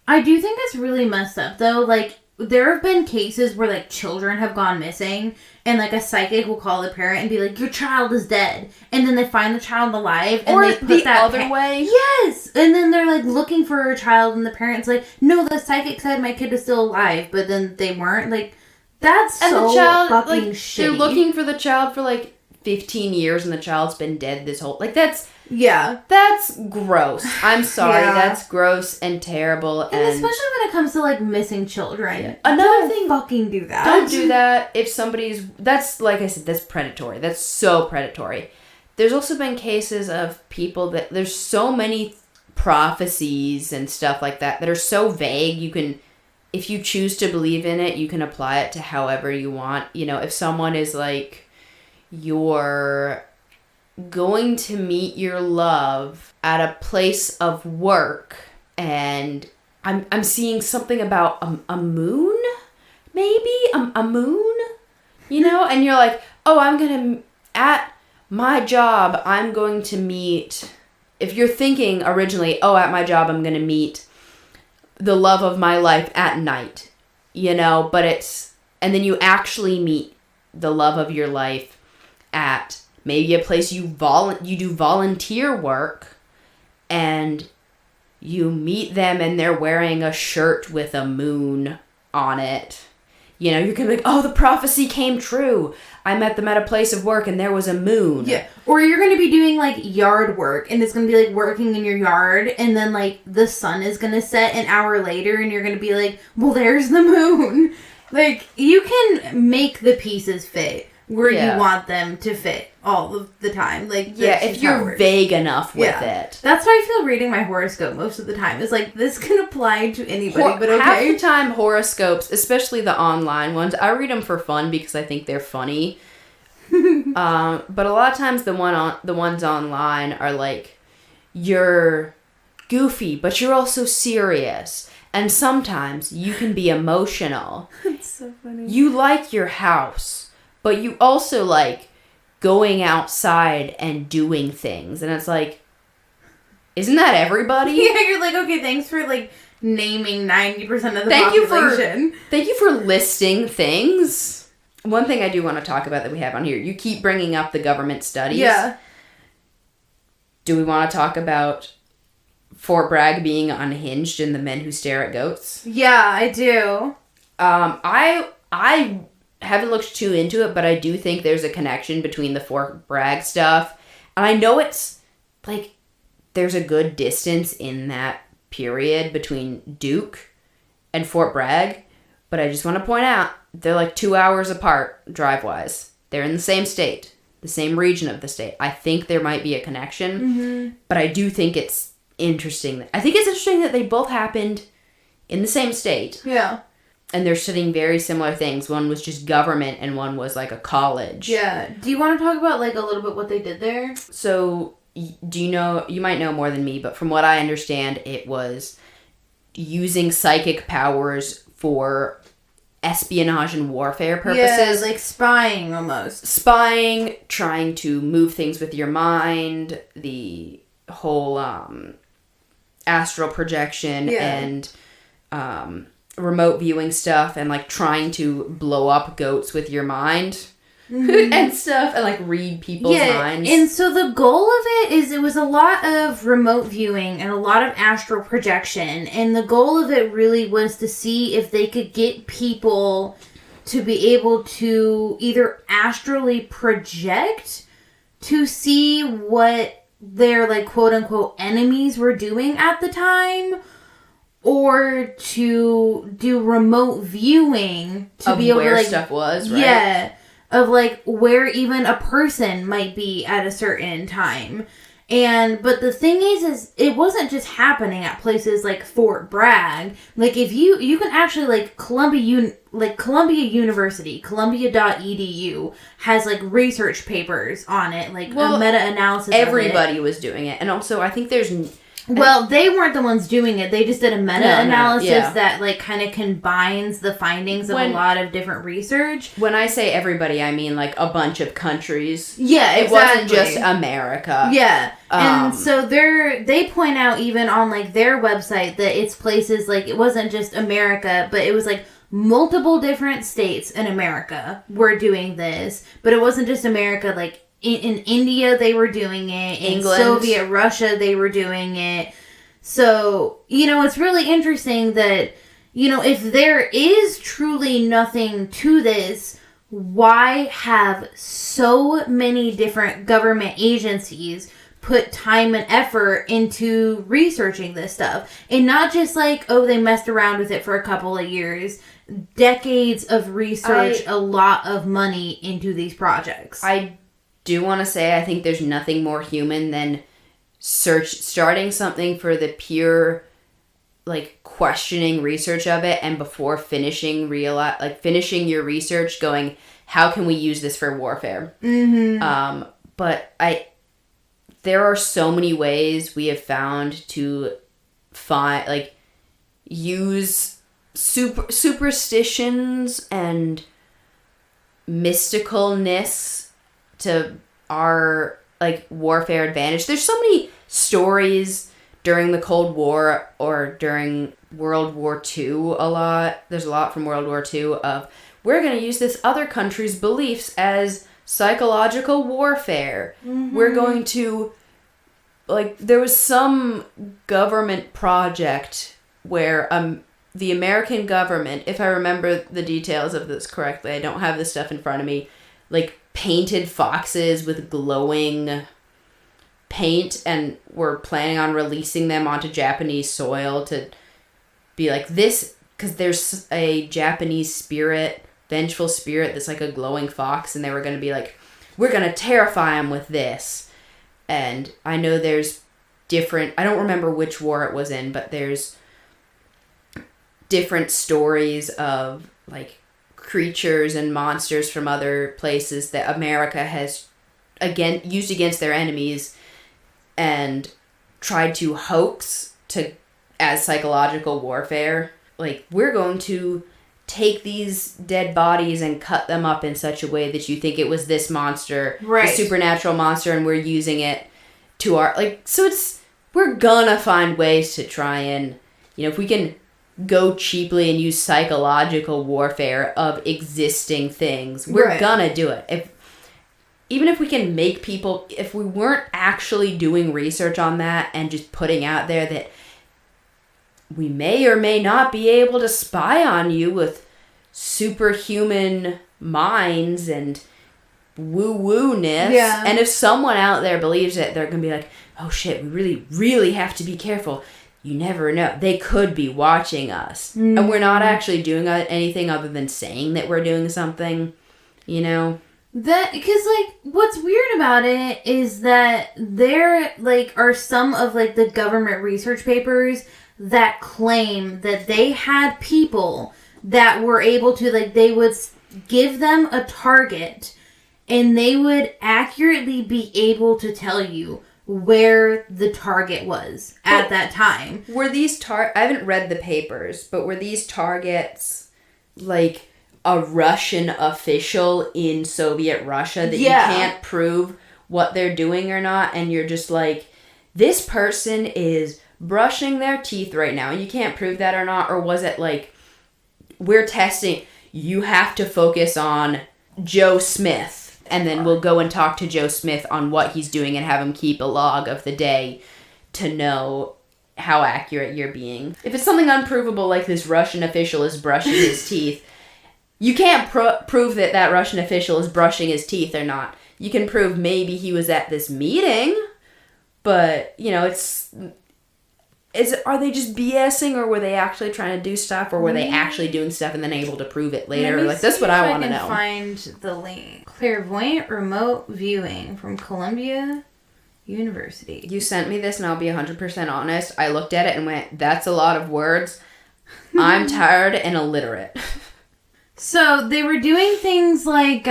I do think it's really messed up, though. Like, there have been cases where, like, children have gone missing, and, like, a psychic will call the parent and be like, your child is dead. And then they find the child alive, and Or they put the that other way. Yes! And then they're, like, looking for her child, and the parent's like, no, the psychic said my kid is still alive, but then they weren't. Like, that's And so the child, fucking like, shitty. they're looking for the child for, like, 15 years, and the child's been dead this whole... Like, that's gross. I'm sorry. Yeah. That's gross and terrible. And especially when it comes to, like, missing children. Yeah. Another Don't thing... fucking do that. Don't do that if somebody's... That's, like I said, that's predatory. That's so predatory. There's also been cases of people that... There's so many prophecies and stuff like that are so vague. You can... If you choose to believe in it, you can apply it to however you want. You know, if someone is like... You're going to meet your love at a place of work, and I'm seeing something about a moon, maybe a moon, you know, and you're like, oh, at my job I'm going to meet. If you're thinking originally, oh, at my job I'm going to meet the love of my life at night, you know, and then you actually meet the love of your life at maybe a place you do volunteer work, and you meet them and they're wearing a shirt with a moon on it. You know, you're gonna be like, oh, the prophecy came true. I met them at a place of work and there was a moon. Yeah. Or you're gonna be doing, like, yard work, and it's gonna be, like, working in your yard, and then, like, the sun is gonna set an hour later, and you're gonna be like, well, there's the moon. Like, you can make the pieces fit where you want them to fit all of the time. Like, yeah, if you're vague enough with it. That's why I feel reading my horoscope most of the time. It's like, this can apply to anybody, but okay. Half the time, horoscopes, especially the online ones, I read them for fun because I think they're funny. But a lot of times the ones online are like, you're goofy, but you're also serious. And sometimes you can be emotional. That's so funny. You like your house, but you also like going outside and doing things. And it's like, isn't that everybody? Yeah, you're like, okay, thanks for, like, naming 90% of the population. Thank you for listing things. One thing I do want to talk about that we have on here, you keep bringing up the government studies. Yeah. Do we want to talk about Fort Bragg being unhinged and the men who stare at goats? Yeah, I do. I haven't looked too into it, but I do think there's a connection between the Fort Bragg stuff. And I know it's, like, there's a good distance in that period between Duke and Fort Bragg, but I just want to point out, they're like 2 hours apart, drive-wise. They're in the same state, the same region of the state. I think there might be a connection, but I do think it's interesting. I think it's interesting that they both happened in the same state. Yeah. And they're studying very similar things. One was just government and one was like a college. Yeah. Do you want to talk about, like, a little bit what they did there? So, do you know, you might know more than me, but from what I understand, it was using psychic powers for espionage and warfare purposes. Yeah, like spying almost. Spying, trying to move things with your mind, the whole astral projection and remote viewing stuff, and like trying to blow up goats with your mind and stuff, and like read people's minds. And so the goal of it was a lot of remote viewing and a lot of astral projection, and the goal of it really was to see if they could get people to be able to either astrally project to see what their, like, quote unquote enemies were doing at the time, or to do remote viewing to of be able where to, like, stuff was, right? yeah, of, like, where even a person might be at a certain time. But the thing is it wasn't just happening at places like Fort Bragg. Like, if you can actually, like, Columbia University, Columbia.edu has, like, research papers on it, like, a meta-analysis everybody was doing it. And also, I think there's... Well, they weren't the ones doing it. They just did a meta-analysis yeah. that, like, kind of combines the findings of a lot of different research. When I say everybody, I mean, like, a bunch of countries. Yeah, It wasn't just America. Yeah. And so they point out even on, like, their website that it's places, like, it wasn't just America, but it was, like, multiple different states in America were doing this. But it wasn't just America, like, in India, they were doing it. England. In Soviet Russia, they were doing it. So, it's really interesting that, if there is truly nothing to this, why have so many different government agencies put time and effort into researching this stuff? And not just like, they messed around with it for a couple of years. Decades of research, a lot of money into these projects. I do want to say I think there's nothing more human than starting something for the pure, like, questioning research of it, and before finishing your research, going, how can we use this for warfare? Mm-hmm. But there are so many ways we have found to use superstitions and mysticalness to our, like, warfare advantage. There's so many stories during the Cold War or during World War II a lot. There's a lot from World War II of, we're going to use this other country's beliefs as psychological warfare. Mm-hmm. We're going to, like, there was some government project where the American government, if I remember the details of this correctly, I don't have this stuff in front of me, like, painted foxes with glowing paint and were planning on releasing them onto Japanese soil to be like this, because there's a Japanese spirit, vengeful spirit that's like a glowing fox, and they were going to be like, we're going to terrify them with this. And I know there's different, I don't remember which war it was in, but there's different stories of, like, creatures and monsters from other places that America has used against their enemies and tried to hoax as psychological warfare. Like, we're going to take these dead bodies and cut them up in such a way that you think it was this monster, right, the supernatural monster, and we're using it to our, like, so we're gonna find ways to try and, if we can go cheaply and use psychological warfare of existing things, we're gonna do it. Even if we can make people, if we weren't actually doing research on that and just putting out there that we may or may not be able to spy on you with superhuman minds and woo-woo-ness, and if someone out there believes it, they're gonna be like, oh shit, we really, really have to be careful. You never know. They could be watching us. Mm-hmm. And we're not actually doing anything other than saying that we're doing something, Because, like, what's weird about it is that there, like, are some of, like, the government research papers that claim that they had people that were able to, like, they would give them a target and they would accurately be able to tell you where the target was at that time. Were these I haven't read the papers, but were these targets, like, a Russian official in Soviet Russia that you can't prove what they're doing or not, and you're just like, this person is brushing their teeth right now, and you can't prove that or not? Or was it like, we're testing, you have to focus on Joe Smith, and then we'll go and talk to Joe Smith on what he's doing and have him keep a log of the day to know how accurate you're being. If it's something unprovable like this Russian official is brushing his teeth, you can't prove that Russian official is brushing his teeth or not. You can prove maybe he was at this meeting, but, are they just BSing, or were they actually trying to do stuff, or were they actually doing stuff and then able to prove it later? Like, that's what I want to know. Find the link. Clairvoyant remote viewing from Columbia University. You sent me this, and I'll be 100% honest. I looked at it and went, that's a lot of words. I'm tired and illiterate. So they were doing things like,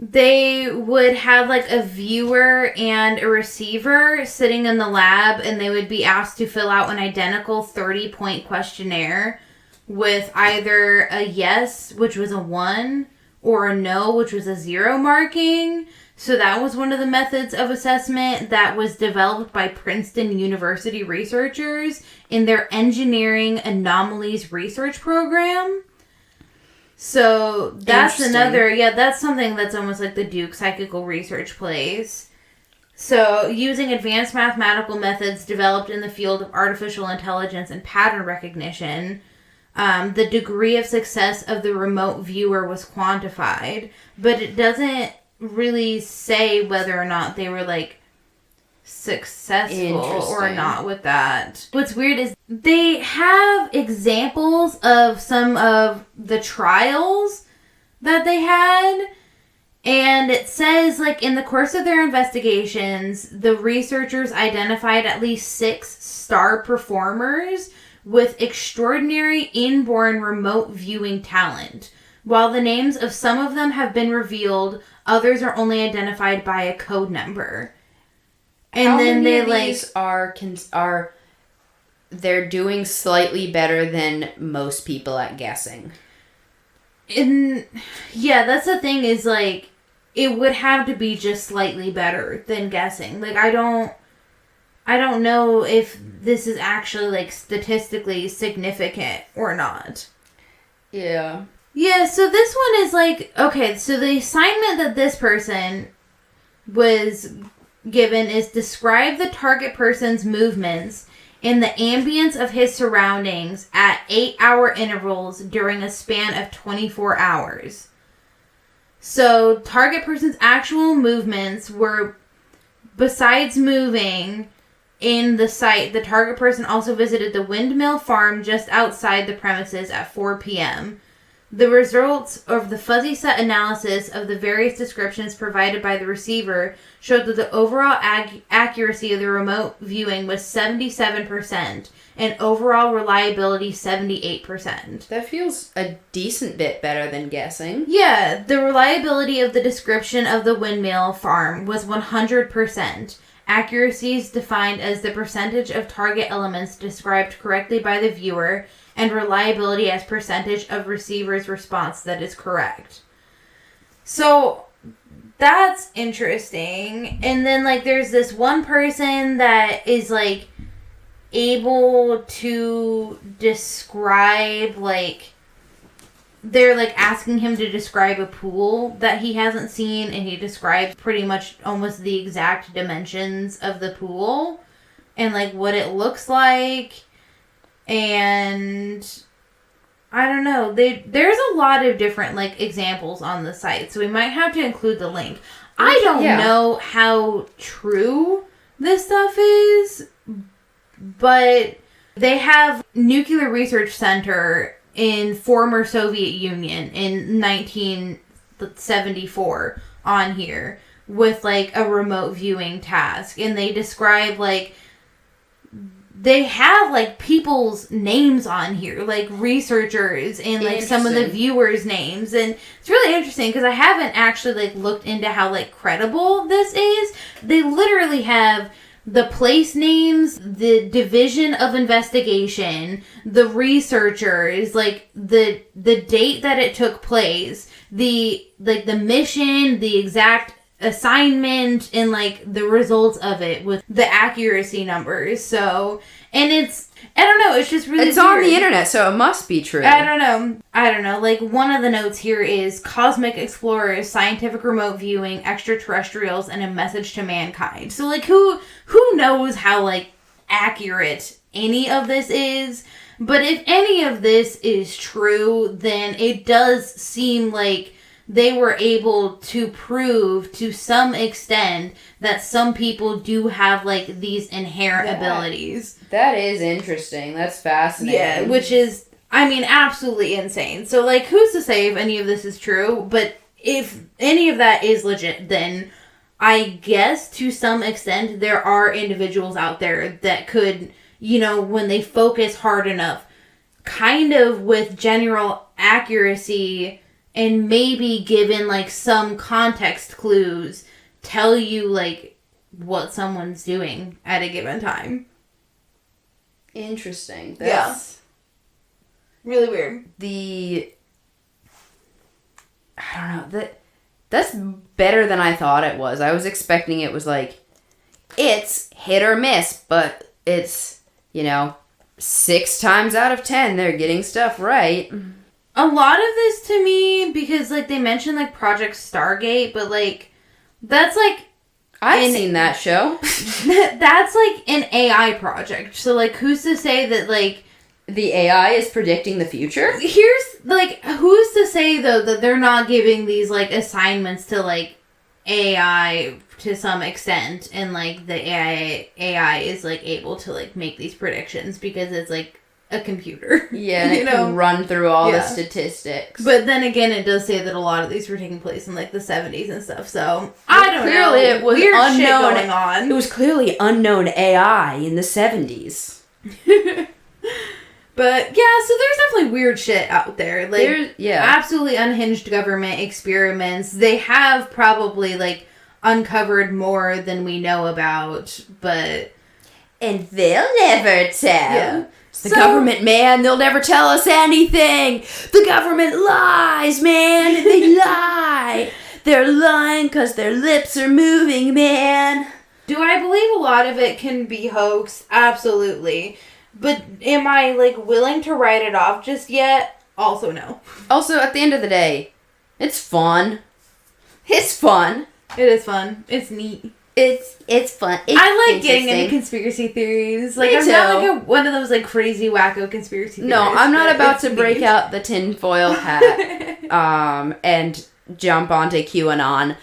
they would have like a viewer and a receiver sitting in the lab, and they would be asked to fill out an identical 30-point questionnaire with either a yes, which was a 1, or a no, which was a 0 marking. So that was one of the methods of assessment that was developed by Princeton University researchers in their engineering anomalies research program. So that's that's something that's almost like the Duke Psychical Research Place. So using advanced mathematical methods developed in the field of artificial intelligence and pattern recognition, the degree of success of the remote viewer was quantified, but it doesn't really say whether or not they were like successful or not with that. What's weird is they have examples of some of the trials that they had, and it says like in the course of their investigations, the researchers identified at least 6 star performers with extraordinary inborn remote viewing talent. While the names of some of them have been revealed, others are only identified by a code number. And how then many they of these are they're doing slightly better than most people at guessing. Yeah, that's the thing, is like it would have to be just slightly better than guessing. Like I don't know if this is actually like statistically significant or not. Yeah. Yeah, so this one is like, okay, so the assignment that this person was given is describe the target person's movements in the ambience of his surroundings at 8-hour intervals during a span of 24 hours. So target person's actual movements were, besides moving in the site, the target person also visited the windmill farm just outside the premises at 4 p.m. The results of the fuzzy set analysis of the various descriptions provided by the receiver showed that the overall accuracy of the remote viewing was 77% and overall reliability 78%. That feels a decent bit better than guessing. Yeah, the reliability of the description of the windmill farm was 100%. Accuracy is defined as the percentage of target elements described correctly by the viewer, and reliability as percentage of receiver's response that is correct. So that's interesting. And then like there's this one person that is like able to describe, like they're like asking him to describe a pool that he hasn't seen, and he describes pretty much almost the exact dimensions of the pool and like what it looks like. And I don't know. There's a lot of different like examples on the site, so we might have to include the link. I don't know how true this stuff is, but they have Nuclear Research Center in former Soviet Union in 1974 on here with like a remote viewing task, and they describe like they have like people's names on here, like researchers and like some of the viewers' names, and it's really interesting because I haven't actually like looked into how like credible this is. They literally have the place names, the division of investigation, the researchers, like the date that it took place, the mission, the exact assignment, and like the results of it with the accuracy numbers. So, and it's, I don't know, it's just really it's weird. on the internet, so it must be true. I don't know. Like one of the notes here is Cosmic Explorers, Scientific Remote Viewing, Extraterrestrials, and a Message to Mankind. So like who knows how like accurate any of this is? But if any of this is true, then it does seem like they were able to prove to some extent that some people do have, like, these inherent abilities. That is interesting. That's fascinating. Yeah, which is, I mean, absolutely insane. So, like, who's to say if any of this is true? But if any of that is legit, then I guess to some extent there are individuals out there that could, you know, when they focus hard enough, kind of with general accuracy and maybe given, like, some context clues, tell you, like, what someone's doing at a given time. Interesting. That's really weird. I don't know. That's better than I thought it was. I was expecting it was like, it's hit or miss, but it's, you know, 6 times out of 10 they're getting stuff right. A lot of this to me, because, like, they mentioned, like, Project Stargate, but, like, that's, like... I've seen that show. That's, like, an AI project. So, like, who's to say that, like... The AI is predicting the future? Here's, like, who's to say, though, that they're not giving these, like, assignments to, like, AI to some extent, and, like, the AI is, like, able to, like, make these predictions because it's, like, a computer. Yeah, and it can run through all the statistics. But then again, it does say that a lot of these were taking place in, like, the 70s and stuff, so I don't know. Clearly it was weird unknown. Shit going on. It was clearly unknown AI in the 70s. But, yeah, so there's definitely weird shit out there. Like, yeah. Absolutely unhinged government experiments. They have probably, like, uncovered more than we know about, but... And they'll never tell. Yeah. The government, man, they'll never tell us anything. The government lies, man. They lie. They're lying because their lips are moving, man. Do I believe a lot of it can be hoax? Absolutely. But am I, like, willing to write it off just yet? Also, no. Also, at the end of the day, it's fun. It's fun. It is fun. It's neat. It's fun. It's I like getting into conspiracy theories. Like, I'm not like one of those, like, crazy wacko conspiracy theories. No, I'm not about to break out the tinfoil hat and jump onto QAnon,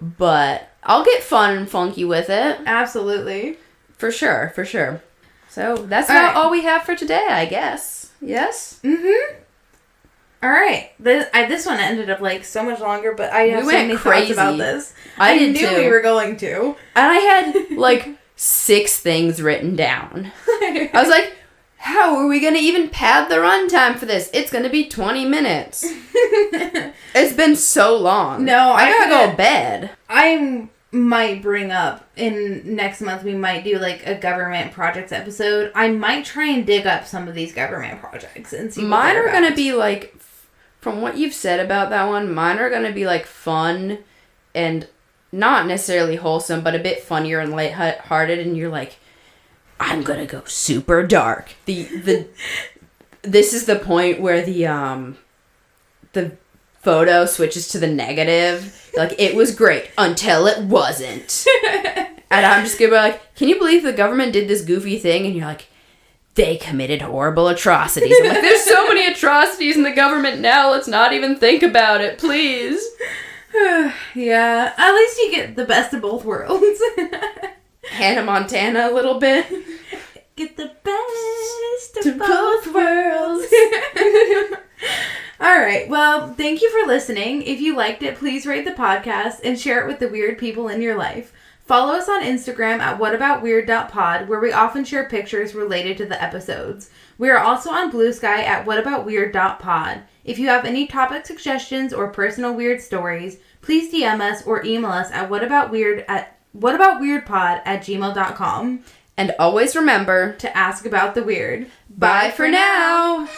but I'll get fun and funky with it. Absolutely. For sure. So that's all we have for today, I guess. Yes? Mm-hmm. All right. This one ended up, like, so much longer, but I have so many thoughts about this. I did knew too. we were going to. And I had, like, 6 things written down. I was like, how are we going to even pad the runtime for this? It's going to be 20 minutes. It's been so long. No, I gotta go to bed. I might bring up next month we might do, like, a government projects episode. I might try and dig up some of these government projects and see what mine they're are about. gonna be, like, from what you've said about that one, mine are gonna be, like, fun and not necessarily wholesome, but a bit funnier and lighthearted, and you're like, I'm gonna go super dark. This is the point where the photo switches to the negative. Like, it was great until it wasn't. And I'm just gonna be like, can you believe the government did this goofy thing? And you're like, they committed horrible atrocities. I'm like, there's so many atrocities in the government now, let's not even think about it, please. Yeah, at least you get the best of both worlds. Hannah Montana a little bit. Get the best of both worlds. Alright, well, thank you for listening. If you liked it, please rate the podcast and share it with the weird people in your life. Follow us on Instagram at whataboutweird.pod, where we often share pictures related to the episodes. We are also on Blue Sky at whataboutweird.pod. If you have any topic suggestions or personal weird stories, please DM us or email us at whataboutweirdpod@gmail.com. And always remember to ask about the weird. Bye for now.